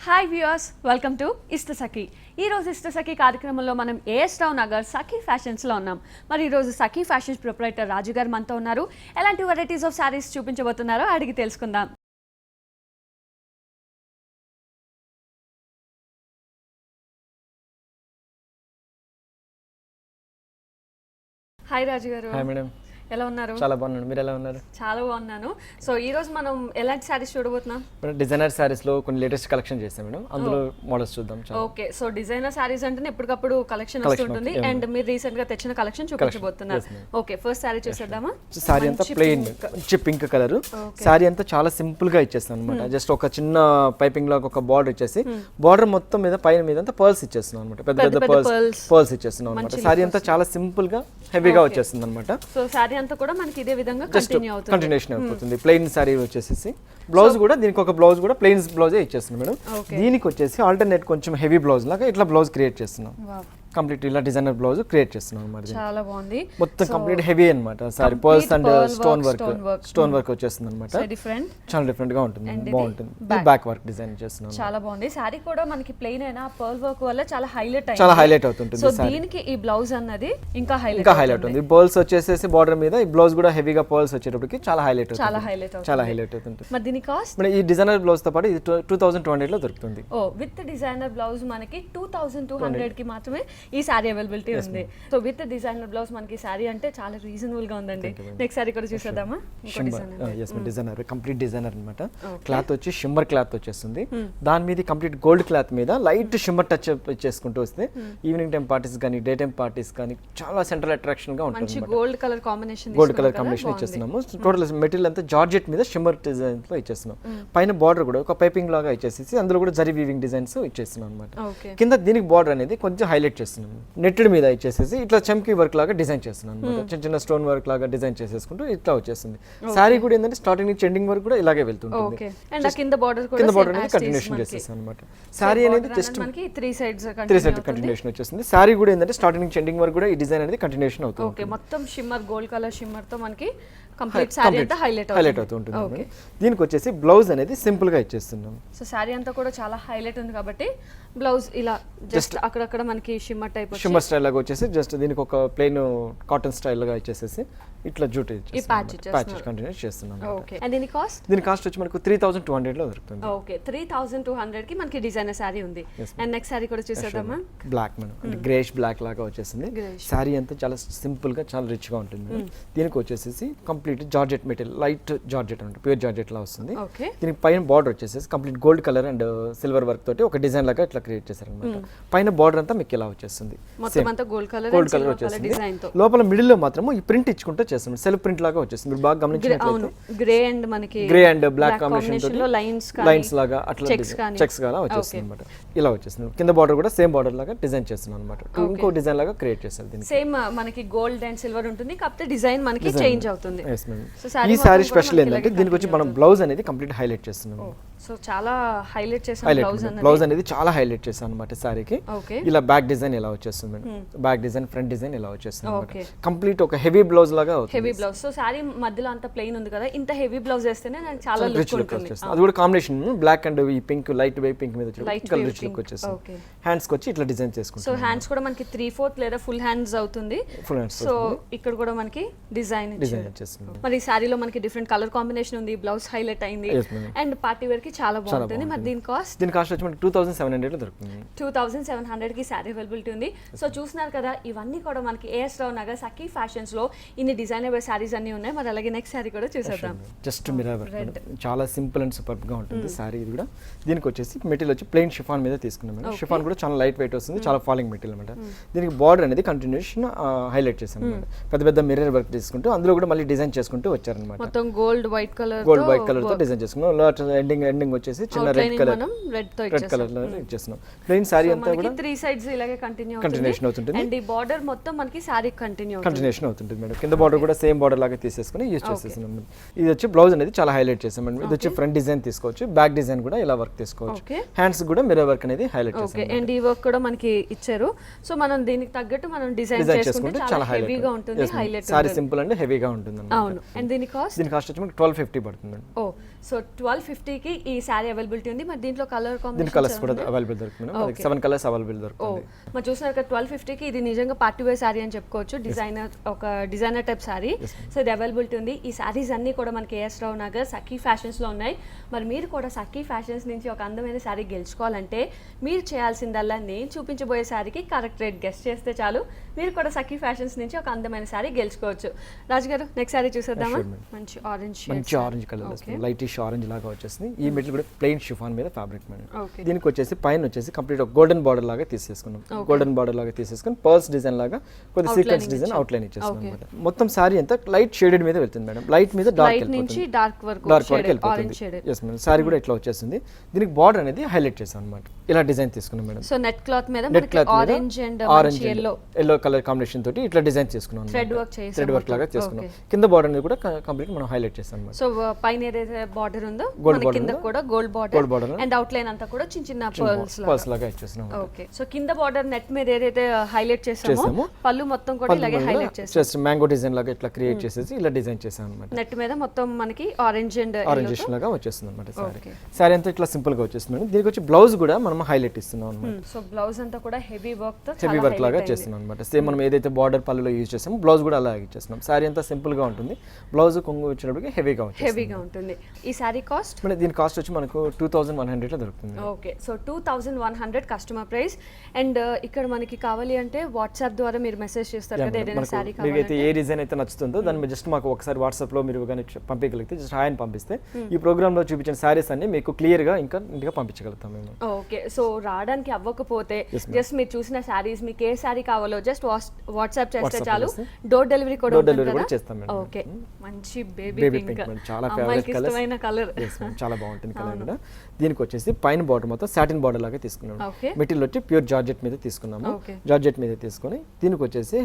Hi viewers, welcome to Ishtasakhi. ఈరోజు ఇష్టసఖి కార్యక్రమంలో మనం ఏఎస్ రావు నగర్ సఖీ ఫ్యాషన్స్లో ఉన్నాం. మరి ఈరోజు సఖీ ఫ్యాషన్స్ ప్రొప్రైటర్ రాజు గారు మనతో ఉన్నారు. ఎలాంటి వెరైటీస్ ఆఫ్ శారీస్ చూపించబోతున్నారో అడిగి తెలుసుకుందాం. హాయ్ రాజు గారు. హాయ్ మేడం, ఎలా ఉన్నారు? చాలా బాగున్నాను. మీరు ఎలా ఉన్నారు? చాలా బాగున్నాను. సో ఈ రోజు మనం ఎలాంటి శారీస్ చూడబోతున్నాం? డిజైనర్ శారీస్ లో కొన్ని లేటెస్ట్ కలెక్షన్ చేస్తాం మేడం, అందులో మోడల్స్ చూద్దాం. ఓకే, సో డిజైనర్ శారీస్ అంటే ఎప్పటికప్పుడు కలెక్షన్ వస్తుంటుంది అండ్ మీరు రీసెంట్ గా తెచ్చిన కలెక్షన్ చూపించబోతున్నారు. ఓకే, ఫస్ట్ శారీ చూసేద్దామా? శారీ అంతా ప్లెయిన్ మంచి పింక్ కలర్. శారీ అంతా చాలా సింపుల్ గా ఇచ్చేస్తాం అనమాట. జస్ట్ ఒక చిన్న పైపింగ్ లాగా ఒక బార్డర్ ఇచ్చేసి బార్డర్ మొత్తం మీద పైన మీద అంతా పర్ల్స్ ఇచ్చేస్తున్నాం అనమాట. పెద్ద పెద్ద పర్ల్స్ ఇచ్చేస్తున్నాం అనమాట. శారీ అంతా చాలా సింపుల్ గా హెవీగా వచ్చేస్తుంది అనమాట. సో శారీ అంతా కూడా మనకి ఇదే విధంగా కంటిన్యూషన్ అయిపోతుంది. ప్లెయిన్ శారీ వచ్చేసి బ్లౌజ్ కూడా దీనికి ఒక బ్లౌజ్ కూడా ప్లెయిన్ బ్లౌజే ఇచ్చేస్తుంది మేడం. దీనికి వచ్చేసి ఆల్టర్నేట్ కొంచెం హెవీ బ్లౌజ్ లాగా ఇట్లా బ్లౌజ్ క్రియేట్ చేస్తున్నాం. కంప్లీట్ ఇలా డిజైనర్ బ్లౌజ్ క్రియేట్ చేస్తున్నాం అన్నమాట. చాలా బాగుంది. మొత్తం కంప్లీట్ హెవీ అన్నమాట. Sorry pearls and stone work వచ్చేస్తుంది అన్నమాట. చాలా డిఫరెంట్ గా ఉంటుంది, బాగుంటుంది. బ్యాక్ వర్క్ డిజైన్ చేస్తున్నాం. చాలా బాగుంది. సారీ కూడా మనకి ప్లెయిన్ అయినా పర్ల్ వర్క్ వల్ల చాలా హైలైట్ అవుతుంది. సో దీనికి ఈ బ్లౌజ్ అన్నది ఇంకా హైలైట్ అవుతుంది. పర్ల్స్ వచ్చేసి బార్డర్ మీద ఈ బ్లౌజ్ కూడా హెవీగా పర్ల్స్ వచ్చేటప్పటికి చాలా హైలైట్ అవుతుంది. మరి దీని కాస్ట్? ఈ డిజైనర్ బ్లౌజ్ తో పాటు ఇది 2200 లో దొరుకుతుంది. విత్ డిజైనర్ బ్లౌజ్ మనకి 2200 కి మాత్రమే ఈ సారీ అవైలబిలిటీ ఉంది. సో విత్ డిజైనర్ బ్లౌజ్ మనకి సారీ అంటే చాలా రీజనబుల్ గా ఉందండి. నెక్స్ట్ సారీ కూడా చూసేద్దామా? డిజైనర్ కంప్లీట్ డిజైనర్ అన్నమాట. క్లాత్ వచ్చి షిమ్మర్ క్లాత్ వచ్చేస్తుంది. దాని మీద కంప్లీట్ గోల్డ్ క్లాత్ మీద లైట్ షిమ్మర్ టచ్ చేసుకుంటూ వస్తే ఈవినింగ్ టైం పార్టీస్ కానీ డే టైం పార్టీస్ కానీ చాలా సెంట్రల్ అట్రాక్షన్ గా ఉంటుంది. గోల్డ్ కలర్ కాంబినేషన్ ఇచ్చేస్తున్నాము. టోటల్ మెటీరియల్ అంతా జార్జెట్ మీద షిమ్మర్ డిజైన్ లో ఇచ్చేస్తున్నాం. పైన బార్డర్ కూడా ఒక పైపింగ్ లాగా ఇచ్చేసి అందులో కూడా జరీ వీవింగ్ డిజైన్స్ ఇచ్చేస్తున్నాం అనమాట. కింద దీనికి బార్డర్ అనేది కొంచెం హైలైట్ చేస్తున్నాం. నెట్టెడ్ మీద ఇచ్చేసేసి ఇట్లా చమ్కీ వర్క్ లాగా డిజైన్ చేస్తున్నాం అనమాట. చిన్న చిన్న స్టోన్ వర్క్ లాగా డిజైన్ చేసేసుకుంటూ ఇట్లా వచ్చేస్తుంది. సారీ కూడా ఏంటంటే స్టార్టింగ్ నుంచి ఎండింగ్ వరకు కూడా ఇలాగే వెళ్తుంది. కింద బార్డర్ అనేది కంటిన్యూషన్ చేసేస్తాం అనమాట. సారీ అనేది జస్ట్ త్రీ సైడ్స్ కంటిన్యూషన్ వచ్చేస్తుంది. సారీ కూడా ఏంటంటే స్టార్టింగ్ నుంచి ఎండింగ్ వరకు కూడా ఈ డిజైన్ అనేది కంటిన్యూషన్ అవుతుంది. ఓకే, మొత్తం షిమ్మర్ గోల్డ్ కలర్ షిమ్మర్ తో మనకి కంప్లీట్ సారీ అంతా హైలైట్ అవుతుంది. దీనికి వచ్చేసి బ్లౌజ్ అనేది సింపుల్ గా ఇచ్చేస్తున్నాం. సో సారీ అంతా కూడా చాలా హైలైట్ ఉంది కాబట్టి బ్లౌజ్ ఇలా జస్ట్ అక్కడక్కడ మనకి షిమ్మర్ స్టైల్ లాగా వచ్చేసి జస్ట్ దీనికి ఒక ప్లెయిన్ కాటన్ స్టైల్ లాగా ఇచ్చేసేసి ఇట్లా జూట్ ప్యాచ్ కంటిన్యూ చేస్తున్నాం. ఓకే, అండ్ దీని కాస్ట్ వచ్చి మనకు 3200 లో దొరుకుతుంది. ఓకే, 3200 కి మనకి డిజైనర్ సారీ ఉంది. అండ్ నెక్స్ట్ సారీ కూడా చూసేద్దామా? బ్లాక్ మేడం, అంటే గ్రేష్ బ్లాక్ లాగా వచ్చేసింది. సారీ అంతా చాలా సింపుల్ గా చాలా రిచ్ గా ఉంటుంది. దీనికి వచ్చేసి complete georgette material, light georgette అంటే ప్యూర్ జార్జెట్ లా వస్తుంది. దీనికి పైన బార్డర్ వచ్చేసి complete gold colour and silver work తోటి ఒక డిజైన్ లాగా ఇట్లా క్రియేట్ చేశారు అనమాట. పైన బార్డర్ అంతా మీకు ఇలా వచ్చేస్తుంది. గోల్డ్ కలర్ వచ్చేస్తుంది. లోపల మిడిల్ లో మాత్రం ఈ ప్రింట్ ఇచ్చుకుంటూ చేస్తుంది. సెల్ఫ్ ప్రింట్ లాగా వచ్చేస్తుంది. మీరు బాగా గమనించినట్లయితే గ్రే అండ్ బ్లాక్ కాంబినేషన్ తోటి లైన్స్ లాగా అట్లా చెక్స్ గా వచ్చేస్తుంది అనమాట. ఇలా వచ్చేస్తుంది. కింద బార్డర్ కూడా సేమ్ బార్డర్ లాగా డిజైన్ చేస్తున్నాం అనమాట. ఇంకో డిజైన్ లాగా క్రియేట్ చేస్తారు. దీనికి సేమ్ మనకి గోల్డ్ అండ్ సిల్వర్ ఉంటుంది, కాకపోతే డిజైన్ మనకి చేంజ్ అవుతుంది. ఈ సారీ స్పెషల్ ఏంటంటే దీనికి వచ్చి మనం బ్లౌజ్ అనేది కంప్లీట్ హైలైట్ చేస్తున్నాం. సో చాలా హైలైట్ చేసాం బ్లౌజ్ అనేది చాలా హైలైట్ చేసాం అనమాట సారీకి. ఇలా బ్యాక్ డిజైన్ ఇలా వచ్చేస్తుంది madam. Back design front design ఇలా వచ్చేస్తుంది అనమాట. కంప్లీట్ ఒక హెవీ బ్లౌజ్ లాగా అవుతుంది. Heavy blouse. సో సారీ మధ్యలో అంత ప్లెయిన్ ఉంది కదా, ఇంత హెవీ బ్లౌజ్ వేస్తేనే చాలా లుక్ ఉంటుంది. అది కూడా కాంబినేషన్ బ్లాక్ అండ్ ఈ పింక్ లైట్ వే పింక్ మీద రిచ్ లుక్ వచ్చేస్తుంది. హ్యాండ్స్ కి వచ్చి ఇట్లా డిజైన్ చేసుకుంటాం. సో హ్యాండ్స్ కూడా మనకి 3/4 లేదా ఫుల్ హ్యాండ్స్ అవుతుంది. సో ఇక్కడ కూడా మనకి డిజైన్ చేస్తుంది. మరి ఈ సారీలో మనకి డిఫరెంట్ కలర్ కాంబినేషన్ ఉంది, బ్లౌజ్ హైలైట్ అయింది అండ్ పార్టీ వేర్ కి చాలా బాగుంటుంది. మరి దీని కాస్ట్ వచ్చి మనకి 2700 లో దొరుకుతుంది. 2700 కి సారీ అవైలబిలిటీ ఉంది. సో చూస్తున్నారు కదా, ఇవన్నీ కూడా మనకి ఏఎస్ రావు నగర్ సఖీ ఫ్యాషన్స్ లో ఇన్ని డిజైనర్ సారీస్ అన్ని ఉన్నాయి. మరి అలాగే నెక్స్ట్ సారీ కూడా చూసేద్దాం. జస్ట్ మిర్రర్ వర్క్, చాలా సింపుల్ అండ్ సూపర్ గా ఉంటుంది సారీ. ఇది కూడా దీనికి వచ్చేసి మెటీరియల్ వచ్చి ప్లెయిన్ షిఫాన్ మీద తీసుకున్నాం మేడం. షిఫాన్ కూడా చాలా లైట్ వెయిట్ వస్తుంది, చాలా ఫాలింగ్ మెటీరియల్ అనమాట. దీనికి బార్డర్ అనేది కంటిన్యూషన్ హైలైట్ చేసాం అనమాట. పెద్ద పెద్ద మిర్రర్ వర్క్ తీసుకుంటూ అందులో కూడా మళ్ళీ డిజైన్ చేసుకుంటూ వచ్చారనమాట. మొత్తం గోల్డ్ వైట్ కలర్ తో డిజైన్ చేసుకున్నాం. ఎండింగ్ వచ్చేసి చిన్న రెడ్ కలర్ లో ఇచ్చేస్తున్నాం. ప్లెయిన్ సారీ అంతా కూడా 3 సైడ్స్ ఇలాగే కంటిన్యూషన్ అవుతుంది. అండ్ ఈ బార్డర్ మొత్తం మనకి సారీ కంటిన్యూషన్ అవుతుంది మేడం. కింద బార్డర్ కూడా సేమ్ బార్డర్ లాగా తీసేసుకుని యూజ్ చేసేస్తున్నాం. ఇది వచ్చి బ్లౌజ్ అనేది చాలా హైలైట్ చేసాం మేడం. ఇది వచ్చి ఫ్రంట్ డిజైన్ తీసుకోవచ్చు, బ్యాక్ డిజైన్ కూడా ఇలా వర్క్ తీసుకోవచ్చు. హ్యాండ్స్ కూడా మిర్రర్ వర్క్ అనేది హైలైట్ చేసాం. అండ్ ఈ వర్క్ కూడా మనకి ఇచ్చారు. సో మనం దీనికి తగ్గట్టు మనం డిజైన్ చేసుకుంటే చాలా హెవీగా ఉంటుంది. హైలైట్ సారీ సింపుల్ అండ్ హెవీగా ఉంటుంది. అవును. అండ్ దీని కాస్ట్ వచ్చి మనకి 1250 పడుతుంది. సో 1250 కి ఈ ఈ శారీ అవైలబిలిటీ ఉంది. మరి దీంట్లో కలర్ దీని కలర్స్ కూడా అవైలబుల్ దొరుకుతుంది మేడం. 7 కలర్స్ అవైలబుల్ దొరుకుతుంది. మరి చూసినారు కదా 1250కి ఇది నిజంగా పార్టీ వేర్ శారీ అని చెప్పుకోవచ్చు. Designer type sari. సో ఇది అవైలబిలిటీ ఉంది. ఈ శారీస్ అన్ని కూడా మనకి ఏఎస్ రావు నగర్ సఖీ ఫ్యాషన్స్ లో ఉన్నాయి. మరి మీరు కూడా సఖీ ఫ్యాషన్స్ నుంచి ఒక అందమైన శారీ గెలుచుకోవాలంటే మీరు చేయాల్సిందల్లా నేను చూపించబోయే శారీకి కరెక్ట్ రేట్ గెస్ట్ చేస్తే చాలు, మీరు కూడా సఖీ ఫ్యాషన్స్ నుంచి ఒక అందమైన శారీ గెలుచుకోవచ్చు. రాజు గారు నెక్స్ట్ శారీ చూసేద్దామా? మంచి ఆరెంజ్ కలర్, లైటిష్ ఆరెంజ్ లాగా వచ్చేసింది. ఈ మెటీరియల్ కూడా ప్లెయిన్ షిఫాన్ మీద ఫ్యాబ్రిక్ మేడం. దీనికి వచ్చేసి పైన వచ్చేసి కంప్లీట్ గోల్డెన్ బార్డర్ లాగా తీసేసుకున్నాం. గోల్డెన్ బార్డర్ లాగా తీసేసుకుని పర్ల్స్ డిజైన్ లాగా కొద్ది సీక్వెన్స్ డిజైన్ అవుట్లైన్ ఇచ్చేసుకున్నాం అన్నమాట. మొత్తం శారీ అంతా లైట్ షేడెడ్ మీద వెళ్తుంది మేడం. లైట్ మీద డార్క్ నుంచి డార్క్ వరకు వెళ్ళిపోతుంది. Yes madam. శారీ కూడా ఇట్లా వచ్చేస్తుంది. దీనికి బార్డర్ అనేది హైలైట్ చేసాం అన్నమాట. ఇలా డిజైన్ తీసుకున్నాం మేడం. సో నెట్ క్లాత్ మీద orange and yellow colour combination తోటి ఇట్లా డిజైన్ చేసుకున్నాం. థ్రెడ్ వర్క్ లాగా చేసుకున్నాం. కింద బార్డర్ అనేది కూడా కంప్లీట్ మనం హైలైట్ చేసాం అన్నమాట. సో పైన ఏదైతే బార్డర్ ఉందో మనకి కింద కూడా gold border and out line అంతా కూడా చిన్న చిన్న పర్ల్స్ లాగా ఇచ్చేసాం. ఓకే. సో కింద బార్డర్ నెట్ మీద ఏదైతే హైలైట్ చేసామో పళ్ళు మొత్తం కూడా ఇలాగే హైలైట్ చేసాం. జస్ట్ మ్యాంగో డిజైన్ లాగా ఇట్లా క్రియేట్ చేసేసి ఇలా డిజైన్ చేసాం అన్నమాట. నెట్ మీద మొత్తం మనకి ఆరెంజ్ లాగా వచ్చేస్తుంది అన్నమాట. సారీ అంతా ఇట్లా సింపుల్ గా వచ్చేస్తుంది. దీనికి వచ్చి బ్లౌజ్ కూడా మనం హైలైట్ ఇస్తున్నాం అన్నమాట. సో బ్లౌజ్ అంతా కూడా హెవీ వర్క్ లాగా చేస్తున్నాం అన్నమాట. సేమ్ మనం ఏదైతే బార్డర్ పళ్ళులో యూజ్ చేసామో బ్లౌజ్ కూడా అలాగే ఇచ్చేస్తున్నాం. సారీ అంతా సింపుల్ గా ఉంటుంది. బ్లౌజ్ కొంగు వచ్చినప్పటికి హెవీగా ఉంటుంది. ఈ సారీ కాస్ట్ అంటే దీని కాస్ట్ వచ్చి మనకు 2100 లో దొరుకుతుంది. Okay. So 2100 customer price. And ఇక్కడ మనకి కావాలి అంటే వాట్సాప్ ద్వారా మీరు మెసేజ్ చేస్తారు కదా ఏదైనా సారీ కావాలి. మీకు అయితే ఏ డిజైన్ అయితే నచ్చుతుందో దాన్ని జస్ట్ మాకు ఒకసారి వాట్సాప్ లో మీరు కానీ పంపించగలిగితే జస్ట్ హాయ్ అని పంపిస్తే ఈ ప్రోగ్రామ్ లో చూపించిన సారీస్ అన్ని మీకు క్లియర్ గా ఇంకా ఇంటిగా పంపించగలుగుతాం మేము. ఓకే. సో రావడానికి అవ్వకపోతే జస్ట్ మీరు చూసిన సారీస్ మీకు ఏ సారీ కావాలో జస్ట్ వాట్సాప్ చేస్తే చాలు. డోర్ డెలివరీ కూడా చేస్తాం మేడం. ఓకే. మంచి బేబీ పింక్ చాలా ఫేవరెట్ కలర్. చాలా బాగుంటుంది కలర్ కూడా. దీనికి వచ్చేసి పైన బార్డర్ మొత్తం సాటిన్ బార్డర్ లాగా తీసుకున్నాము. మెటీరియల్ వచ్చి ప్యూర్ జార్జెట్ మీద తీసుకున్నాము. జార్జెట్ మీద తీసుకొని దీనికి వచ్చేసి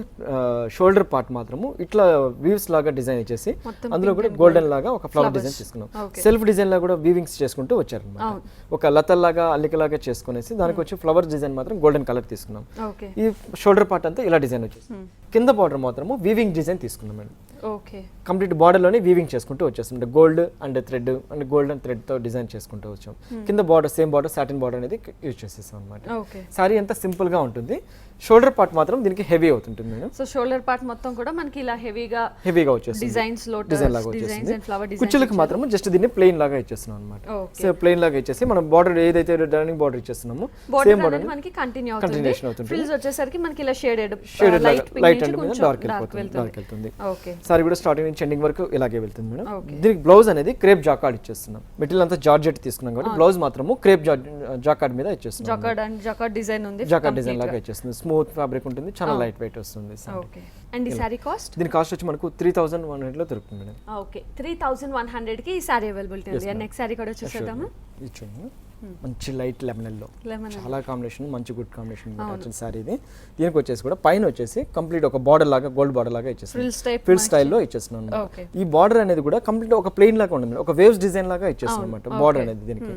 షోల్డర్ పార్ట్ మాత్రము ఇట్లా వీవ్స్ లాగా డిజైన్ ఇచ్చేసి అందులో కూడా గోల్డెన్ లాగా ఒక ఫ్లవర్ డిజైన్ తీసుకున్నాం. సెల్ఫ్ డిజైన్ లాగా కూడా వీవింగ్స్ చేసుకుంటూ వచ్చారు అన్నమాట. ఒక లతల్లాగా అల్లికలాగా చేసుకునేసి దానికి వచ్చి ఫ్లవర్ డిజైన్ మాత్రం గోల్డెన్ కలర్ తీసుకున్నాం. ఈ షోల్డర్ పార్ట్ అంతా ఇలా డిజైన్ వచ్చేసి కింద బార్డర్ మాత్రము వీవింగ్ డిజైన్ తీసుకున్నాం మేడం. ఓకే. కంప్లీట్ బార్డర్ లోనే వీవింగ్ చేసుకుంటూ వచ్చేస్తుంది. Gold and thread and gold and thread తో డిజైన్ చేసుకుంటూ వచ్చాం. కింద border same border satin border అనేది యూజ్ చేసేసాం అన్నమాట. సారీ అంతా సింపుల్ గా ఉంటుంది. షోల్డర్ పార్ట్ మాత్రం దీనికి హెవీ అవుతుంటుంది మేడం. సో షోల్డర్ పార్ట్ మొత్తం కూడా మనకి ఇలా హెవీగా వచ్చేస్తుంది. డిజైన్ లాగా వచ్చేస్తుంది. కుచ్చులకు మాత్రం జస్ట్ దీన్ని ప్లెయిన్ లాగా ఇచ్చేస్తున్నాం అన్నమాట. సో ప్లెయిన్ లాగా ఇచ్చేసి మనం బార్డర్ ఏదైతే రన్నింగ్ బార్డర్ ఇచ్చేస్తున్నామో సేమ్ బార్డర్ మనకి కంటిన్యూషన్ అవుతుంది. ఫ్రిల్స్ వచ్చేసరికి మనకి ఇలా షేడెడ్ లైట్ అండ్ డార్క్ వెళ్తుంది. సారీ కూడా స్టార్టింగ్ నుంచి ఎండింగ్ వరకు ఇలాగే వెళ్తుంది మేడం. దీనికి బ్లౌజ్ అనేది క్రేప్ జాకార్డ్ ఇచ్చేస్తున్నాం. మెటీరియల్ అంతా జార్జెట్ తీసుకున్నాం కాబట్టి బ్లౌజ్ మాత్రము క్రేప్ జాకార్డ్ మీద ఇచ్చేస్తున్నాం. జాకార్డ్ డిజైన్ ఉంది. జాకార్డ్ డిజైన్ లాగా ఇచ్చేస్తుంది. స్మూత్ ఫ్యాబ్రిక్ ఉంటుంది. చాలా లైట్ వెయిట్ వస్తుంది. ఓకే. అండ్ ఈ సారీ కాస్ట్? దీని కాస్ట్ వచ్చి మనకు 3100 లో దొరుకుతుంది మేడం. ఓకే. 3100 కి ఈ సారీ అవైలబిలిటీ ఉంది. నెక్స్ట్ సారీ కూడా చూసేద్దామా? ఇచ్చేయండి. మంచి లైట్ లెమన్ ఎల్లో, చాలా కాంబినేషన్, మంచి గుడ్ కాంబినేషన్ వచ్చిన సారీ ఇది. దీనికి వచ్చేసి కూడా పైన వచ్చేసి కంప్లీట్ ఒక బార్డర్ లాగా గోల్డ్ బార్డర్ లాగా ఇచ్చేస్తున్నాం. ఫ్రిల్ స్టైల్లో ఇచ్చేస్తున్నాం. ఈ బార్డర్ అనేది కూడా కంప్లీట్ ఒక ప్లెయిన్ లాగా ఉంటుంది. ఒక వేవ్స్ డిజైన్ లాగా ఇచ్చేస్తున్నాం అనమాట బార్డర్ అనేది. దీనికి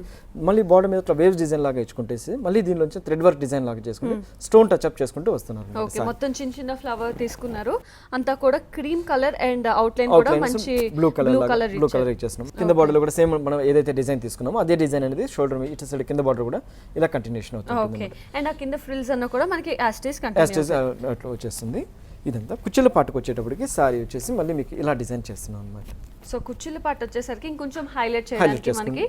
మళ్ళీ బార్డర్ మీద ఒక వేవ్స్ డిజైన్ లాగా ఇచ్చుకుంటేసి మళ్ళీ దీనిలోంచి థ్రెడ్ వర్క్ డిజైన్ లాగా చేసుకుంటే స్టోన్ టచ్ అప్ చేసుకుంటూ వస్తున్నారు. మొత్తం చిన్న చిన్న ఫ్లవర్ తీసుకున్నారు. అంతా కూడా cream colour and out line కూడా మంచి బ్లూ కలర్ ఇచ్చేస్తున్నాం. కింద బార్డర్ లో కూడా సేమ్ మనం ఏదైతే డిజైన్ తీసుకున్నామో అదే డిజైన్ అనేది షోల్డర్ ఇటు సైడ్ కింద బార్డర్ కూడా ఇలా కంటిన్యూషన్ అవుతుంది. ఓకే. అండ్ ఆ కింద ఫ్రిల్స్ అన్న కూడా మనకి యాస్టేజ్ అట్లా వచ్చేస్తుంది. ఇదంతా కుచ్చుల పాటుకు వచ్చేటప్పటికి సారీ వచ్చేసి మళ్ళీ మీకు ఇలా డిజైన్ చేస్తున్నాం అన్నమాట. సో కుచ్చుల పాటు వచ్చేసరికి ఇంకొంచెం హైలైట్ చేయడానికి మనకి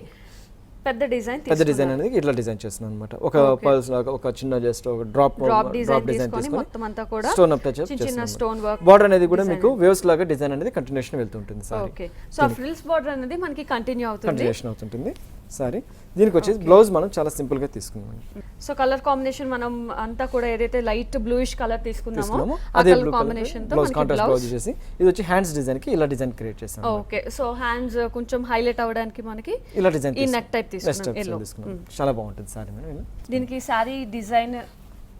పెద్ద డిజైన్ అనేది ఇట్లా డిజైన్ చేస్తున్నాం అన్నమాట. ఒక పర్ల్స్ లాగా ఒక చిన్న జస్ట్ ఒక డ్రాప్ డిజైన్ తీసుకొని మొత్తం అంతా కూడా స్టోన్ అప్ టచ్ చిన్న స్టోన్ వర్క్ బార్డర్ అనేది కూడా మీకు వేవ్స్ లాగా డిజైన్ అనేది కంటిన్యూషన్ వెళ్తుంటుంది సారీ. ఓకే. సో ఆ ఫ్రిల్స్ బార్డర్ అనేది మనకి కంటిన్యూషన్ అవుతుంటుంది సారీ. దీనికి వచ్చేసి బ్లౌజ్ మనం చాలా సింపుల్ గా తీసుకున్నాం. సో కలర్ కాంబినేషన్ మనం అంతా కూడా ఏదైతే లైట్ బ్లూయిష్ కలర్ తీసుకున్నామో అదే బ్లూ కాంబినేషన్ తో మనకి కాంట్రాస్ట్ బ్లౌజ్ చేసి ఇది వచ్చి హ్యాండ్స్ డిజైన్ కి ఇలా డిజైన్ క్రియేట్ చేసాం. ఓకే. సో హ్యాండ్స్ కొంచెం హైలైట్ అవ్వడానికి మనకి ఇలా డిజైన్ ఈ నెక్ టైప్ తీసుకున్నాం. చాలా బాగుంటుంది సారీ మేడం. దీనికి సారీ డిజైన్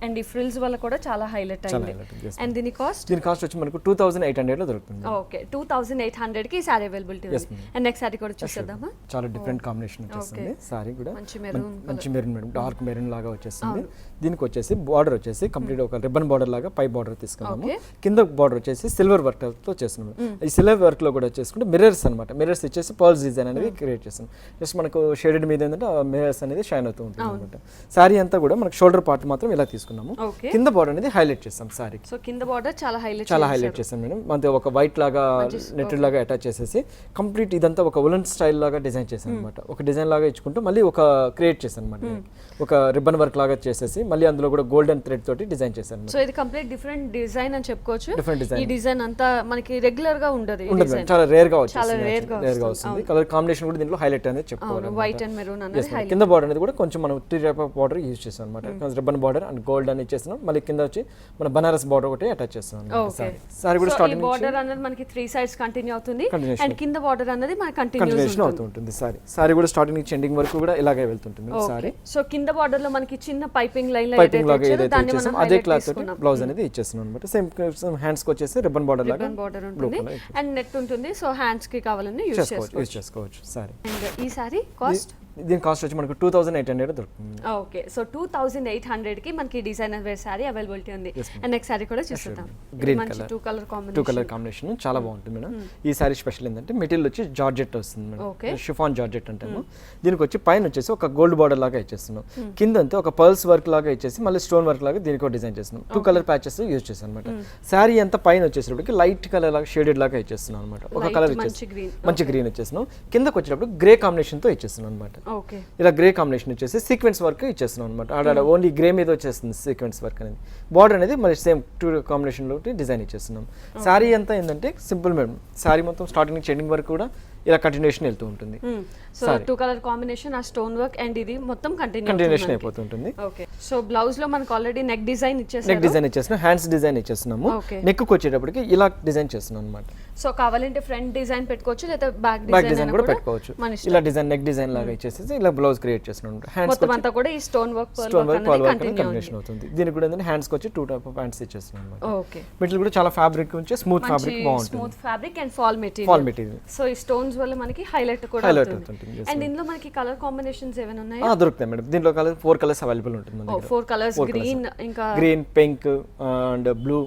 అండ్ ఈ ఫ్రిల్స్ వల్ల కూడా చాలా హైలైట్ చాలా అయింది. highlight, yes, అండ్ దీని కాస్ట్ దీని కాస్ట్ వచ్చి మనకు 2800 లో దొరుకుతుంది. ఓకే 2800 కి సారీ అవైలబిలిటీ ఉంది. అండ్ నెక్స్ట్ సారీ కూడా చూసేద్దామా. చాలా డిఫరెంట్ కాంబినేషన్ వచ్చేస్తుంది సారీ కూడా మంచి మెరూన్ మంచి మెరూన్ మేడం, డార్క్ మెరూన్ లాగా వచ్చేస్తుంది. దీనికి వచ్చేసి బార్డర్ వచ్చేసి కంప్లీట్ ఒక రిబ్బన్ బార్డర్ లాగా పై బార్డర్ తీసుకున్నాము. కింద బార్డర్ వచ్చేసి సిల్వర్ వర్క్ తో చేస్తున్నాము. ఈ సిల్వర్ వర్క్ లో కూడా చేసుకుంటే మిర్రర్స్ అన్నమాట, మిర్రర్స్ ఇచ్చేసి పర్ల్స్ డిజైన్ అనేది క్రియేట్ చేస్తున్నాం. జస్ట్ మనకు షేడెడ్ మీద ఏంటంటే మిర్రర్స్ అనేది షైన్ అవుతూ ఉంటుంది అనమాట. సారీ అంతా కూడా మనకు షోల్డర్ పార్ట్ మాత్రం ఇలా తీసుకున్నాము. కింద బార్డర్ అనేది హైలైట్ చేస్తాం సారీ. సో కింద బార్డర్ చాలా హైలైట్ చేస్తాం మేడం. మనకి ఒక వైట్ లాగా నెట్ లాగా అటాచ్ చేసేసి కంప్లీట్ ఇదంతా ఒక ఉలన్ స్టైల్ లాగా డిజైన్ చేసాం అనమాట. ఒక డిజైన్ లాగా ఇచ్చుకుంటూ మళ్ళీ ఒక క్రియేట్ చేశాను అనమాట. ఒక రిబ్బన్ వర్క్ లాగా చేసేసి మళ్ళీ అందులో కూడా గోల్డెన్ థ్రెడ్ తోటి డిజైన్ చేశాను. సో ఇది కంప్లీట్ డిఫరెంట్ డిజైన్ అని చెప్పుకోవచ్చు. Different design. ఈ డిజైన్ అంతా మనకి రెగ్యులర్ గా ఉండదు, చాలా రేర్ గా చాలా రేర్ గా వస్తుంది. కలర్ కాంబినేషన్ కూడా దీంట్లో హైలైట్ అనేది చెప్పుకోవాలి. వైట్ అండ్ మెరూన్ అనేది హైలైట్. కింద బార్డర్ అనేది కూడా కొంచెం మనం 3 టైప్ ఆఫ్ బార్డర్ యూజ్ చేస్తాం అనమాట. రిబ్బన్ బార్డర్ అండ్ గోల్డ్ అని ఇచ్చేస్తున్నాం. మళ్ళీ కింద వచ్చి మన బనారస్ బార్డర్ ఒకటి అటాచ్ చేస్తాం. సారీ కూడా స్టార్టింగ్ బార్డర్ అనేది మనకి 3 సైడ్స్ కంటిన్యూ అవుతుంది అండ్ కింద బార్డర్ అనేది మనకి కంటిన్యూషన్ అవుతుంటుంది. సారీ కూడా స్టార్టింగ్ నుంచి ఎండింగ్ వరకు కూడా ఇలాగే వెళ్తుంటుంది సారీ. సో కింద బార్డర్ లో మనకి చిన్న పైపింగ్ లైన్ అదే క్లాత్ తోటి బ్లౌజ్ అనేది ఇచ్చేస్తున్నాం అనమాట. సేమ్ హ్యాండ్స్ కి వచ్చేసి రిబ్బన్ బార్డర్ లాగా బార్డర్ ఉంటుంది అండ్ నెట్ ఉంటుంది. సో హ్యాండ్స్ కి కావాలని యూస్ చేసుకోవచ్చు సారీ. అండ్ ఈ సారీ కాస్ట్ దీని కాస్ట్ వచ్చి మనకు 2800 దొరుకుతుంది. ఓకే సో 2800 కి మనకి డిజైనర్ వేర్ సారీ అవైలబిలిటీ ఉంది. అండ్ నెక్స్ట్ సారీ కూడా చూద్దాం. గ్రీన్ మంచి కలర్, 2 కలర్ కాంబినేషన్ చాలా బాగుంటుంది మేడం. ఈ సారీ స్పెషల్ ఏంటంటే మెటీరియల్ వచ్చి జార్జెట్ వస్తుంది మేడం, షిఫాన్ జార్జెట్ అంటాము. దీనికి వచ్చి పైన వచ్చేసి ఒక గోల్డ్ బార్డర్ లాగా ఇచ్చేస్తున్నాం. కింద అంతా ఒక పర్ల్స్ వర్క్ లాగా ఇచ్చేసి మళ్ళీ స్టోన్ వర్క్ లాగా దీనికి ఒక డిజైన్ చేస్తున్నాం. 2 కలర్ ప్యాచెస్ యూజ్ చేస్తాం అనమాట. సారీ అంతా పైన వచ్చేసేటప్పటికి లైట్ కలర్ లాగా షేడెడ్ లాగా ఇచ్చేస్తున్నాం అనమాట. ఒక కలర్ ఇచ్చేసి మంచి గ్రీన్ ఇచ్చేస్తున్నాం. కిందకి వచ్చేటప్పుడు గ్రే కాంబినేషన్ తో ఇచ్చేస్తున్నాం అనమాట. ఇలా గ్రే కాంబినేషన్ వచ్చేసి సీక్వెన్స్ వర్క్ ఇచ్చేస్తున్నాం అనమాట. ఆడ ఓన్లీ గ్రే మీద వచ్చేస్తుంది సీక్వెన్స్ వర్క్ అనేది. బార్డర్ అనేది మరి సేమ్ 2 కాంబినేషన్ లో డిజైన్ ఇచ్చేస్తున్నాం. సారీ అంతా ఏంటంటే సింపుల్ మేడం. సారీ మొత్తం స్టార్టింగ్ నుంచి ఎండింగ్ వరకు కూడా ఇలా కంటిన్యూషన్ వెళ్తూ ఉంటుంది. సో 2 కలర్ కాంబినేషన్, ఆ స్టోన్ వర్క్ అండ్ ఇది మొత్తం కంటిన్యూషన్ అయిపోతుంటుంది. ఓకే సో బ్లౌజ్ లో మనకు ఆల్రెడీ నెక్ డిజైన్ ఇచ్చేస్తున్నాం, హ్యాండ్స్ డిజైన్ ఇచ్చేస్తున్నాము. నెక్ కి వచ్చేటప్పటికి ఇలా డిజైన్ చేస్తున్నాం అన్నమాట. సో కావాలంటే ఫ్రంట్ డిజైన్ పెట్టుకోవచ్చు లేదా బ్యాక్ డిజైన్ కూడా పెట్టుకోవచ్చు. ఇలా డిజైన్ నెక్ డిజైన్ లాగా ఇచ్చేసి ఇలా బ్లౌజ్ క్రియేట్ చేస్తున్నాం. హ్యాండ్స్ మొత్తం అంతా కూడా ఈ స్టోన్ వర్క్ కంటిన్యూషన్ అవుతుంది. దీనికి కూడా హ్యాండ్స్ కి వచ్చి 2 టైప్ ఆఫ్ హ్యాండ్స్ ఇచ్చేస్తున్నాం అన్నమాట. ఓకే మెటీరియల్ కూడా చాలా ఫ్యాబ్రిక్ ఉంచి స్మూత్ ఫ్యాబ్రిక్ బాగుంటుంది. Smooth fabric and fall material. So ఈ స్టోన్స్ వల్ల మనకి హైలైట్ కూడా అవుతుంది. అండ్ ఇందులో మనకి కలర్ కాంబినేషన్స్ ఏమైనా ఉన్నాయా? దొరుకుతాయి మేడం. దీంట్లో కలర్ 4 కలర్స్ అవైలబుల్ ఉంటుంది మన దగ్గర. 4 కలర్స్, గ్రీన్, ఇంకా గ్రీన్, పింక్ అండ్ బ్లూ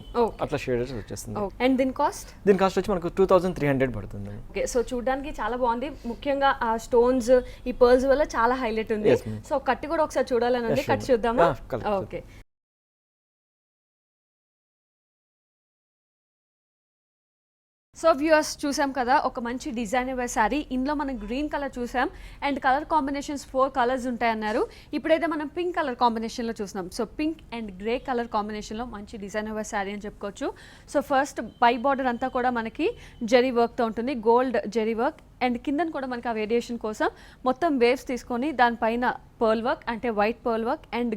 అట్లా షేడెస్ వచ్చేస్తుంది. అండ్ దీని కాస్ట్ వచ్చి మనకు 2300 పడుతుంది. ఓకే సో చూడడానికి చాలా బాగుంది. ముఖ్యంగా ఆ స్టోన్స్, ఈ పర్ల్స్ వల్ల చాలా హైలైట్ ఉంది. సో కట్టి కూడా ఒకసారి చూడాలని ఉంది. కట్టి చూద్దామా? ఓకే సో వ్యూవర్స్ చూసాం కదా ఒక మంచి డిజైనర్ వేర్ శారీ. ఇందులో మనం గ్రీన్ కలర్ చూసాం అండ్ కలర్ కాంబినేషన్స్ 4 కలర్స్ ఉంటాయన్నారు. ఇప్పుడైతే మనం పింక్ కలర్ కాంబినేషన్లో చూస్తున్నాం. So pink and grey colour కాంబినేషన్లో మంచి డిజైనర్ వేర్ శారీ అని చెప్పుకోవచ్చు. సో ఫస్ట్ పై బార్డర్ అంతా కూడా మనకి జెరీ వర్క్తో ఉంటుంది, గోల్డ్ జెరీ వర్క్. అండ్ కిందన కూడా మనకి ఆ వేరియేషన్ కోసం మొత్తం వేవ్స్ తీసుకొని దానిపైన పర్ల్ వర్క్ అంటే white pearl work and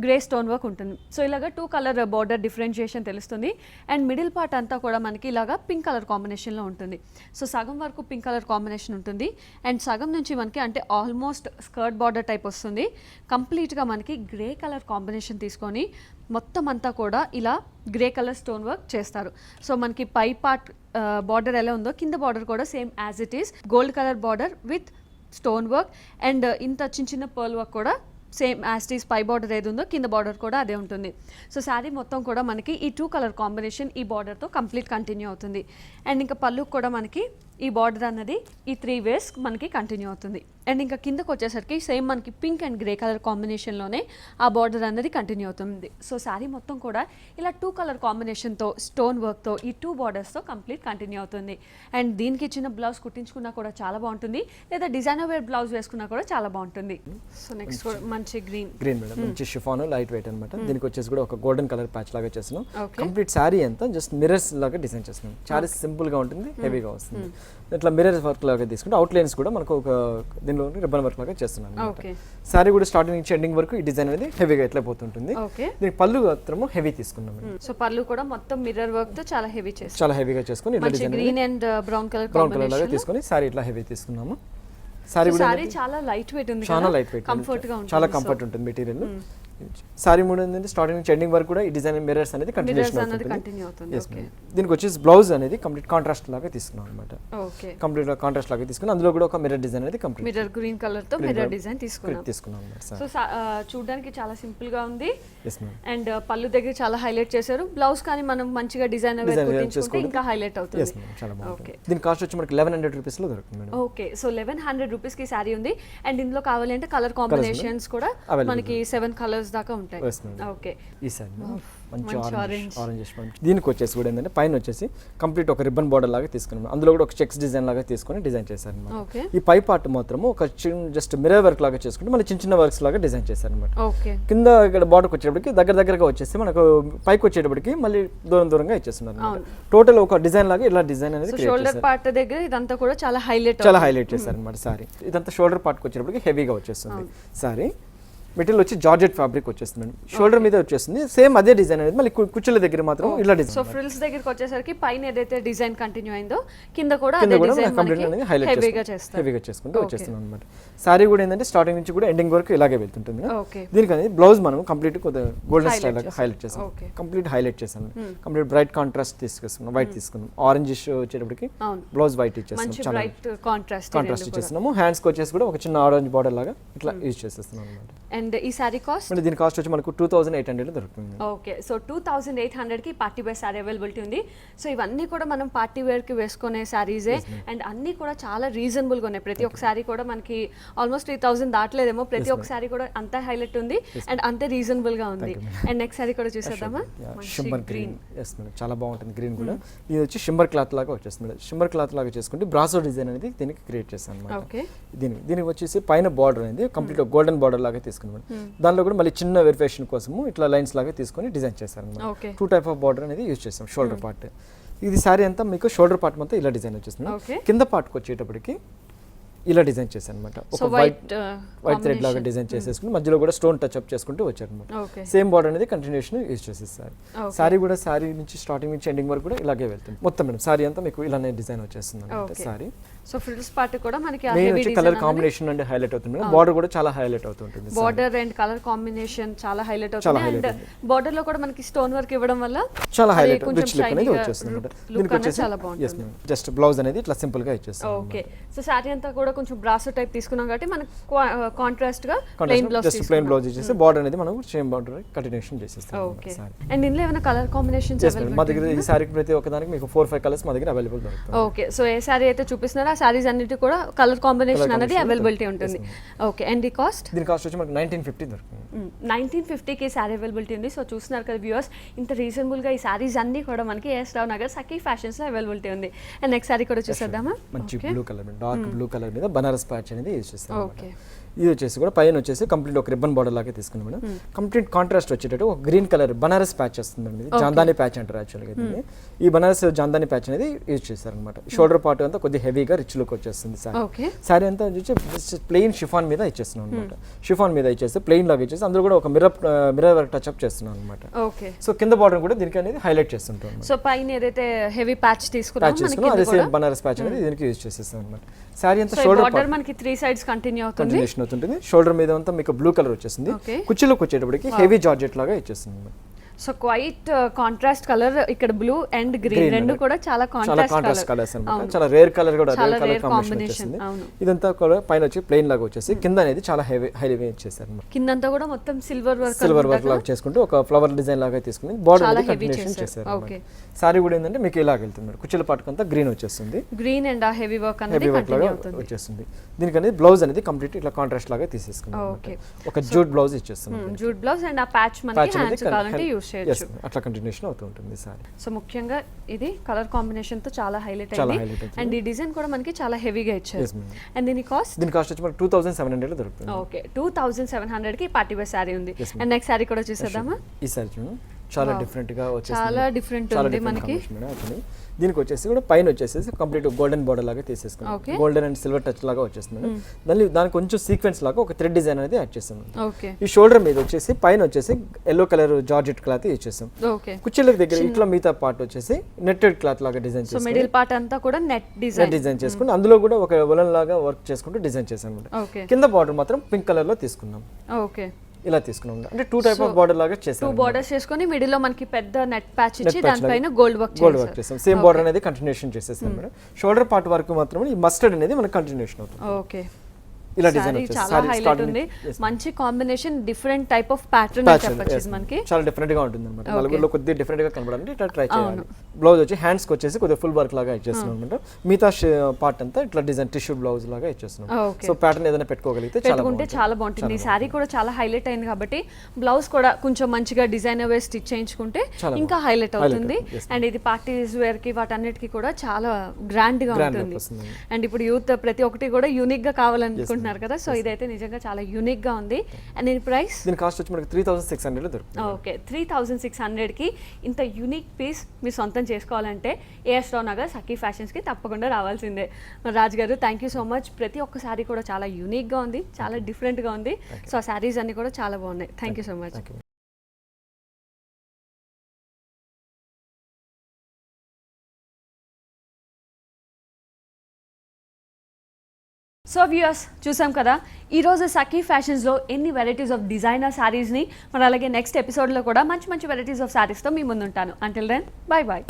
grey stone work ఉంటుంది. సో ఇలాగా 2 కలర్ బార్డర్ డిఫరెన్షియేషన్ తెలుస్తుంది. అండ్ మిడిల్ పార్ట్ అంతా కూడా మనకి ఇలాగా పింక్ కలర్ కాంబినేషన్లో ఉంటుంది. సో సగం వరకు పింక్ కలర్ కాంబినేషన్ ఉంటుంది అండ్ సగం నుంచి మనకి అంటే ఆల్మోస్ట్ స్కర్ట్ బార్డర్ టైప్ వస్తుంది. కంప్లీట్గా మనకి గ్రే కలర్ కాంబినేషన్ తీసుకొని మొత్తం అంతా కూడా ఇలా గ్రే కలర్ స్టోన్ వర్క్ చేస్తారు. సో మనకి పై పార్ట్ బార్డర్ ఎలా ఉందో కింద బార్డర్ కూడా same as it is gold colour border with stone work and ఇంత చిన్న పర్ల్ వర్క్ కూడా సేమ్ యాస్టీస్ పై బార్డర్ ఏది ఉందో కింద బార్డర్ కూడా అదే ఉంటుంది. సో శారీ మొత్తం కూడా మనకి ఈ 2 కలర్ కాంబినేషన్ ఈ బార్డర్తో కంప్లీట్ కంటిన్యూ అవుతుంది. అండ్ ఇంకా పళ్ళు కూడా మనకి ఈ బార్డర్ అన్నది ఈ 3 వేస్ మనకి కంటిన్యూ అవుతుంది. అండ్ ఇంకా కిందకు వచ్చేసరికి సేమ్ మనకి పింక్ అండ్ గ్రే కలర్ కాంబినేషన్లోనే ఆ బార్డర్ అనేది కంటిన్యూ అవుతుంది. సో శారీ మొత్తం కూడా ఇలా 2 కలర్ కాంబినేషన్తో స్టోన్ వర్క్తో ఈ 2 బార్డర్స్తో కంప్లీట్ కంటిన్యూ అవుతుంది. అండ్ దీనికి ఇచ్చిన బ్లౌజ్ కుట్టించుకున్నా కూడా చాలా బాగుంటుంది, లేదా డిజైనర్ వేర్ బ్లౌజ్ వేసుకున్నా కూడా చాలా బాగుంటుంది. సో నెక్స్ట్ మంచి గ్రీన్ మేడం, మంచి షిఫాన్ లైట్ వెయిట్ అనమాట. దీనికి వచ్చేసి కూడా ఒక గోల్డెన్ కలర్ ప్యాచ్ లాగా చేస్తున్నాం. కంప్లీట్ శారీ అంతా జస్ట్ మిర్రర్స్ లాగా డిజైన్ చేస్తున్నాం. చాలా సింపుల్ గా ఉంటుంది, హెవీగా వస్తుంది. ఇట్లా మిర్రర్ వర్క్ లాగా తీసుకుంటే అవుట్ లైన్స్ కూడా మనకు ఒక దీనిలో రిబ్బన్ వర్క్ లాగా చేస్తున్నాం. సారీ కూడా స్టార్టింగ్ నుంచి ఎండింగ్ వరకు ఈ డిజైన్ అనేది హెవీగా ఎట్లా పోతుంటుంది. దీనికి పళ్ళు మాత్రము హెవీ తీసుకున్నాం. సో పళ్ళు కూడా మొత్తం మిర్రర్ వర్క్ తో చాలా హెవీ చేస్తాం, చాలా హెవీగా చేసుకొని ఇట్లా design green and brown colour లాగా తీసుకొని సారీ ఇట్లా హెవీ తీసుకున్నాము. సారీ చాలా లైట్ వెయిట్ ఉంది, చాలా లైట్ వెయిట్, కంఫర్ట్ గా ఉంటుంది, చాలా కంఫర్ట్ ఉంటుంది మెటీరియల్. సారీ మూడు ఏంటంటే స్టార్టింగ్ నుంచి ఎండింగ్ వరకు కూడా ఈ డిజైన్ మిర్రర్స్ అనేది కంటిన్యూషన్ అనేది అవుతుంది. కంటిన్యూ అవుతుంది. Yes, madam. దీనికి వచ్చేసి బ్లౌజ్ అనేది కంప్లీట్ కాంట్రాస్ట్ లాగా తీసుకున్నాం అనమాట. ఓకే, కంప్లీట్ కాంట్రాస్ట్ లాగా తీసుకుని అందులో కూడా ఒక మిర్రర్ డిజైన్ అనేది కంప్లీట్ మిర్రర్ గ్రీన్ కలర్ తో మిర్రర్ డిజైన్ తీసుకున్నాం. అన్నమాట. సో చూడడానికి చాలా సింపుల్ గా ఉంది. Yes, ma'am. అండ్ పళ్ళు దగ్గర చాలా హైలైట్ చేశారు. బ్లౌజ్ కానీ మనం మంచిగా డిజైన్ కుట్టించుకుంటే ఇంకా హైలైట్ Yes, అవుతుంది. ma'am. చాలా బాగుంటుంది. ఓకే, దీని కాస్ట్ వచ్చి మనకి 1100 రూపీస్ లో దొరుకుతుంది మేడం. ఓకే. సో 1100 రూపీస్ కి సారీ ఉంది. అండ్ ఇందులో కావాలి అంటే కలర్ కాంబినేషన్స్ కూడా Available. మనకి 7 కలర్స్ దాకా ఉంటాయి. Yes, madam. ఓకే, ఈ సారీ మంచి మంచి ఆరెంజ్ దీనికి వచ్చేసి కూడా ఏంటంటే పైన వచ్చేసి కంప్లీట్ ఒక రిబ్బన్ బార్డర్ లాగా తీసుకున్నాం. అందులో కూడా ఒక చెక్స్ డిజైన్ లాగా తీసుకొని డిజైన్ చేశారు అనమాట. ఓకే, ఈ పై పార్ట్ మాత్రము ఒక జస్ట్ మిర్రర్ వర్క్ లాగా చేసుకుంటే మళ్ళీ చిన్న చిన్న వర్క్స్ లాగా డిజైన్ చేశారు అనమాట. ఓకే. కింద ఇక్కడ బార్డర్కి వచ్చేటప్పటికి దగ్గరగా వచ్చేసి మనకు పైకి వచ్చేటప్పటికి మళ్ళీ దూరంగా ఇచ్చేస్తున్నారు అనమాట. టోటల్ ఒక డిజైన్ లాగా ఇలా డిజైన్ అనేది create షోల్డర్ చేశారు. పార్ట్ దగ్గర ఇదంతా కూడా చాలా హైలైట్ చాలా హైలైట్ చేశారు అనమాట సారీ. ఇదంతా షోల్డర్ పార్ట్కి వచ్చేటప్పటికి హెవీగా వచ్చేస్తుంది సారీ. మెటీరియల్ వచ్చి జార్జెట్ ఫ్యాబ్రిక్ వచ్చేస్తుంది. షోల్డర్ మీద వచ్చేస్తుంది సేమ్ అదే డిజైన్ అనేది మళ్ళీ కుచ్చుల దగ్గర మాత్రం ఇలా సో డిజైన్ ఫ్రిల్స్ దగ్గరికి వచ్చేసరికి పైన ఏదైతే డిజైన్ కంటిన్యూ అయిందో కింద కూడా అదే డిజైన్ కంప్లీట్ అనేది హెవీగా చేస్తారు. హెవీగా చేసుకుంటూ వచ్చేస్తున్నాం అనమాట. సారీ కూడా ఏంటంటే స్టార్టింగ్ నుంచి కూడా ఎండింగ్ వరకు ఇలాగే వెళ్తుంటుంది. ఓకే, దీనికి అనేది బ్లౌజ్ మనం కంప్లీట్ గోల్డెన్ స్టైల్ లాగా హైలైట్ చేసాం. ఓకే, కంప్లీట్ హైలైట్ చేసాం. కంప్లీట్ బ్రైట్ కాంట్రాస్ట్ తీసుకొస్తున్నాం. వైట్ తీసుకున్నాం. ఆరెంజ్ వచ్చేటప్పటికి అవును, బ్లౌజ్ వైట్ ఇచ్చేస్తాం. మంచి చాలా బ్రైట్ కాంట్రాస్ట్. కాంట్రాస్ట్ ఇచ్చేస్తున్నాము. హ్యాండ్స్ కి వచ్చేసి కూడా ఒక చిన్న ఆరెంజ్ బార్డర్ లాగా ఇట్లా యూజ్ చేసేస్తున్నాం అనమాట. అండ్ ఈ సారీ కాస్ట్ మళ్ళీ దీని కాస్ట్ వచ్చి మనకు 2800 దొరుకుతుంది. ఓకే, సో 2800 కి పార్టీ వేర్ సారీ అవైలబిలిటీ ఉంది. సో ఇవన్నీ కూడా మనం పార్టీ వేర్ కి వేసుకునే సారీసే. అండ్ అన్ని కూడా చాలా రీజనబుల్ గా ఉన్నాయి. ప్రతి ఒక్క సారీ కూడా మనకి ఆల్మోస్ట్ 3000 దాటలేదేమో. ప్రతి ఒక్క సారీ కూడా అంతే హైలైట్ ఉంది అండ్ అంతే రీజనబుల్ గా ఉంది. అండ్ నెక్స్ట్ సారీ కూడా చూసేద్దామా. Shimmer green. ఎస్ మేడం, చాలా బాగుంటుంది గ్రీన్ కూడా. ఇది వచ్చి షిమ్మర్ క్లాత్ లాగా వచ్చేస్తుంది. షిమ్మర్ క్లాత్ లాగా చేసుకుంటే బ్రాసో డిజైన్ అనేది దీనికి క్రియేట్ చేస్తాను అనమాట. ఓకే, దీనికి వచ్చేసి పైన బార్డర్ అనేది కంప్లీట్ గోల్డెన్ బార్డర్ లాగా తీసుకున్నాం. దానిలో కూడా మళ్ళీ చిన్న వెరిఫికేషన్ కోసము ఇట్లా లైన్స్ లాగా తీసుకొని డిజైన్ చేశారు అనమాట. ఓకే, 2 టైప్ ఆఫ్ బార్డర్ అనేది యూజ్ చేస్తాం. షోల్డర్ పార్ట్ ఇది సారీ అంతా మీకు షోల్డర్ పార్ట్ మొత్తం ఇలా డిజైన్ వచ్చేస్తుంది. ఓకే. కింద పార్ట్కి వచ్చేటప్పటికి ఇలా డిజైన్ చేశాను అనమాట. సో ఒక వైట్ థ్రెడ్ లాగా డిజైన్ చేసేసుకుని మధ్యలో కూడా స్టోన్ టచ్ అప్ చేసుకుంటూ వచ్చారు అనమాట. ఓకే, సేమ్ బార్డర్ అనేది కంటిన్యూషన్ యూజ్ చేసేస్తారు. Okay. సారీ కూడా సారీ నుంచి స్టార్టింగ్ నుంచి ఎండింగ్ వరకు కూడా ఇలాగే వెళ్తుంది మొత్తం మేడం. సారీ అంతా మీకు ఇలానే డిజైన్ వచ్చేస్తుంది అనమాట. Okay. Sorry so frills part కూడా మనకి మెయిన్ వచ్చి కలర్ కాంబినేషన్ అంటే హైలైట్ అవుతుంది మేడం. బార్డర్ కూడా చాలా హైలైట్ అవుతుంటుంది. బార్డర్ అండ్ కలర్ కాంబినేషన్ చాలా హైలైట్ అవుతుంది. అండ్ బార్డర్ లో కూడా మనకి స్టోన్ వర్క్ ఇవ్వడం వల్ల చాలా అది హైలైట్ కొంచెం రిచ్ లుక్ అనేది shiny గా వచ్చేస్తుంది అనమాట. look దీనికి అనేది వచ్చేసి చాలా బాగుంటుంది. yes ma'am, జస్ట్ బ్లౌజ్ అనేది ఇట్లా సింపుల్ గా ఇచ్చేస్తాం. ఓకే, సో సారీ అంతా కూడా కొంచెం బ్రాసో టైప్ తీసుకున్నాం కాబట్టి మనకి కాంట్రాస్ట్ గా plain blouse just plain blouse ఇచ్చేసి బార్డర్ అనేది మనం సేమ్ బార్డర్ కంటిన్యూషన్ చేసేస్తాం. ఓకే, అండ్ ఇందులో ఏమైనా కలర్ కాంబినేషన్స్ మా దగ్గర ఈ సారీకి ప్రతి ఒక్కదానికి మీకు 4-5 కలర్స్ మా దగ్గర అవైలబుల్ దొరుకుతాయి. ఓకే, సో ఏ సారీ అయితే చూపిస్తున్నారో ఆ సారీస్ అన్నిటి కూడా కలర్ కాంబినేషన్ అనేది అవైలబిలిటీ ఉంటుంది. ఓకే, అండ్ ది కాస్ట్ దీని కాస్ట్ వచ్చి మనకి 1950 దొరుకుతుంది. 1950 కి సారీ అవైలబిలిటీ ఉంది. సో చూస్తున్నారు కదా వ్యూవర్స్, ఇంత రీజనబుల్ గా ఈ సారీస్ అన్ని కూడా మనకి ఎస్ రావు నగర్ సఖీ ఫ్యాషన్స్ లో అవైలబిలిటీ ఉంది. అండ్ నెక్స్ట్ సారీ కూడా చూసేద్దామా. మంచి blue colour dark blue colour మీద బనారస్ ప్యాచ్ అనేది యూజ్ చేస్తాం. ఓకే, ఇది వచ్చేసి కూడా పైన వచ్చేసి కంప్లీట్ ఒక రిబ్బన్ బార్డర్ లాగా తీసుకున్నాం మేడం. కంప్లీట్ కాంట్రాస్ట్ వచ్చేటట్టు ఒక గ్రీన్ కలర్ బనారస్ ప్యాచ్ వస్తుంది మేడం. ఇది జాందాని ప్యాచ్ అంటారు యాక్చువల్గా దీన్ని. ఈ బనారస్ జాందాని ప్యాచ్ అనేది యూజ్ చేస్తారనమాట. షోల్డర్ పార్ట్ అంతా కొద్దిగా హెవీగా రిచ్ లుక్ వచ్చేస్తుంది సారీ. ఓకే, సారీ అంతా వచ్చి ప్లెయిన్ షిఫాన్ మీద ఇచ్చేస్తున్నాం అనమాట. షిఫాన్ మీద ఇచ్చేస్తే ప్లెయిన్ లాగా ఇచ్చేసి అందులో కూడా ఒక మిర్రర్ వర్క్ టచ్ అప్ చేస్తున్నాం అనమాట. ఓకే. సో కింద బార్డర్ కూడా దీనికి అనేది హైలైట్ చేస్తుంటాం. సో పైన ఏదైతే హెవీ ప్యాచ్ తీసుకున్నామో ప్యాచ్ మనకి చేసుకున్నాం అదే కింద సేమ్ బనారస్ ప్యాచ్ అనేది దీనికి యూజ్ చేసేస్తాం అనమాట. సారీ అంతా సో షోల్డర్ బార్డర్ మనకి 3 సైడ్స్ కంటిన్యూ అవుతుంది. కంటిన్యూషన్ అవుతుంటుంది. షోల్డర్ మీద అంతా మీకు బ్లూ కలర్ వచ్చేసింది. ఓకే. కుర్చీలోకి వచ్చేటప్పటికి హెవీ జార్జెట్ లాగా ఇచ్చేస్తుంది. సో క్వైట్ కాంట్రాస్ట్ కలర్ ఇక్కడ బ్లూ అండ్ గ్రీన్ రెండు కూడా చాలా చాలా కాంట్రాస్ట్ కలర్స్ అన్నమాట. చాలా రేర్ కలర్ కూడా చాలా rare colour rare combination combination, వచ్చేసింది. అవును. ఇదంతా కూడా పైన వచ్చి ప్లెయిన్ లాగా వచ్చేసి కింద అనేది చాలా హైవీ ఇచ్చేసారు అన్నమాట. కిందంతా కూడా మొత్తం సిల్వర్ వర్క్ సిల్వర్ వర్క్ లాగా చేసుకుంటూ ఒక ఫ్లవర్ డిజైన్ లాగా తీసుకుని బార్డర్ చాలా అనేది heavy కంటిన్యూషన్ చేశారు. చేశారు. ఓకే. సారీ కూడా ఏంటంటే మీకు ఇలాగ వెళ్తుంది. కుర్చీల పాటుకంతా గ్రీన్ వచ్చేస్తుంది. గ్రీన్ అండ్ ఆ హెవీ వర్క్ అనేది హెవీ వర్క్ కంటిన్యూ లాగా అవుతుంది. వచ్చేస్తుంది. దీనికి అనేది బ్లౌజ్ అనేది కంప్లీట్ ఇట్లా కాంట్రాస్ట్ లాగా తీసేసుకున్నాం. ఓకే. ఒక జూట్ బ్లౌజ్ ఇచ్చేస్తున్నాం. జూట్ బ్లౌజ్ అండ్ ఆ ప్యాచ్ మనకి హ్యాండ్స్ కావాలంటే యూస్ చేయొచ్చు. అట్లా కంటిన్యూషన్ అవుతూ ఉంటుంది సారీ. సో ముఖ్యంగా ఇది కలర్ కాంబినేషన్ తో చాలా హైలైట్ చాలా అయింది. highlight అవుతుంది. అండ్ ఈ డిజైన్ కూడా మనకి చాలా హెవీగా ఇచ్చారు. Yes, ma'am. అండ్ దీని కాస్ట్ దీని కాస్ట్ వచ్చి మనకి 2700 దొరుకుతుంది. ఓకే 2700 కి పార్టీ వేర్ సారీ ఉంది. Yes, ma'am. And next sari కూడా చూసేద్దామా. ఈ సారీ చూడండి చాలా Wow. డిఫరెంట్ గా వచ్చేసింది. చాలా డిఫరెంట్ చాలా ఉంది different మనకి. combination madam actually. దీనికి వచ్చేసి కూడా పైన వచ్చేసి కంప్లీట్ గోల్డెన్ బోర్డర్ లాగా తీసేసుకున్నాం. Okay. Golden and silver touch లాగా వచ్చేస్తుంది మేడం. దానికి కొంచెం సీక్వెన్స్ లాగా ఒక థ్రెడ్ డిజైన్ అనేది యాడ్ చేస్తాం. ఓకే ఈ షోల్డర్ మీద వచ్చేసి పైన వచ్చేసి ఎల్లో కలర్ జార్జెట్ క్లాత్ ఇచ్చేస్తాం. ఓకే. కుర్చీల దగ్గర ఇట్లా మిగతా పార్ట్ వచ్చేసి నెట్టెడ్ క్లాత్ లాగా డిజైన్ సో చేసుకుని మిడిల్ పార్ట్ అంతా కూడా నెట్ డిజైన్. డిజైన్ చేసుకుని అందులో కూడా ఒక వలన్ లాగా వర్క్ చేసుకుంటూ డిజైన్ చేసాం. ఓకే. కింద బార్డర్ మాత్రం పింక్ కలర్ లో తీసుకున్నాం. ఓకే. ఇలా తీసుకున్నాం అంటే 2 టైప్ ఆఫ్ బార్డర్ లాగా 2 చేసాం. బోర్డర్స్ చేసుకొని మిడిల్ లో మనకి పెద్ద నెట్ ప్యాచ్ ఇచ్చి దానిపైన గోల్డ్ వర్క్ చేసాం. సేమ్ బార్డర్ అనేది కంటిన్యూషన్ చేసేసాం మేడం. షోల్డర్ పార్ట్ వరకు మాత్రం ఈ మస్టర్డ్ అనేది మనకి కంటిన్యూషన్ అవుతుంది. ఓకే, ఇలా డిజైన్ చాలా వచ్చేసి హైలైట్ ఉంది. మంచి combination, different type of pattern అని చెప్పొచ్చు ఇది మనకి. చాలా డిఫరెంట్ గా ఉంటుంది అనమాట. నలుగురిలో కొద్దిగా డిఫరెంట్ గా కనబడాలంటే ఇట్లా ట్రై చేయాలి. బ్లౌజ్ వచ్చి హ్యాండ్స్ కి వచ్చేసి కొద్దిగా ఫుల్ వర్క్ లాగా ఇచ్చేస్తున్నాం అనమాట. మిగతా పార్ట్ అంతా ఇట్లా డిజైన్ టిష్యూ బ్లౌజ్ లాగా ఇచ్చేస్తున్నాం. సో ప్యాటర్న్ ఏదైనా పెట్టుకోగలిగితే పెట్టుకుంటే చాలా బాగుంటుంది. ఈ శారీ కూడా చాలా హైలైట్ అయింది కాబట్టి బ్లౌజ్ కూడా కొంచెం మంచిగా డిజైనర్ వేర్ స్టిచ్ చేయించుకుంటే ఇంకా హైలైట్ అవుతుంది. అండ్ ఇది పార్టీస్ వేర్ కి వాటన్నిటికి కూడా చాలా గ్రాండ్ గా ఉంటుంది. అండ్ ఇప్పుడు యూత్ ప్రతి ఒక్కటి కూడా యూనిక్ గా కావాలనుకుంటున్నారు కదా, సో ఇదైతే నిజంగా చాలా యూనిక్ గా ఉంది. అండ్ దీని ప్రైస్, దీని కాస్ట్ వచ్చి మనకి 3600 లో దొరుకుతుంది. ఓకే, 3600 కి ఇంత యూనిక్ పీస్ మీరు సొంతం చేసుకోవాలంటే ఏఎస్ రావు నగర్ సఖీ ఫ్యాషన్స్ కి తప్పకుండా రావాల్సిందే. రాజ్ గారు, థ్యాంక్ యూ సో మచ్. ప్రతి ఒక్క శారీ కూడా చాలా యూనిక్ గా ఉంది, చాలా డిఫరెంట్ గా ఉంది. సో ఆ శారీస్ అన్ని కూడా చాలా బాగున్నాయి. Thank you so much. So viewers, చూసాం కదా ఈరోజు సఖీ ఫ్యాషన్స్లో ఎన్ని వెరైటీస్ ఆఫ్ డిజైనర్ శారీస్ని, మరి అలాగే నెక్స్ట్ ఎపిసోడ్లో కూడా మంచి మంచి వెరైటీస్ ఆఫ్ శారీస్తో మీ ముందుంటాను. Until then, bye bye.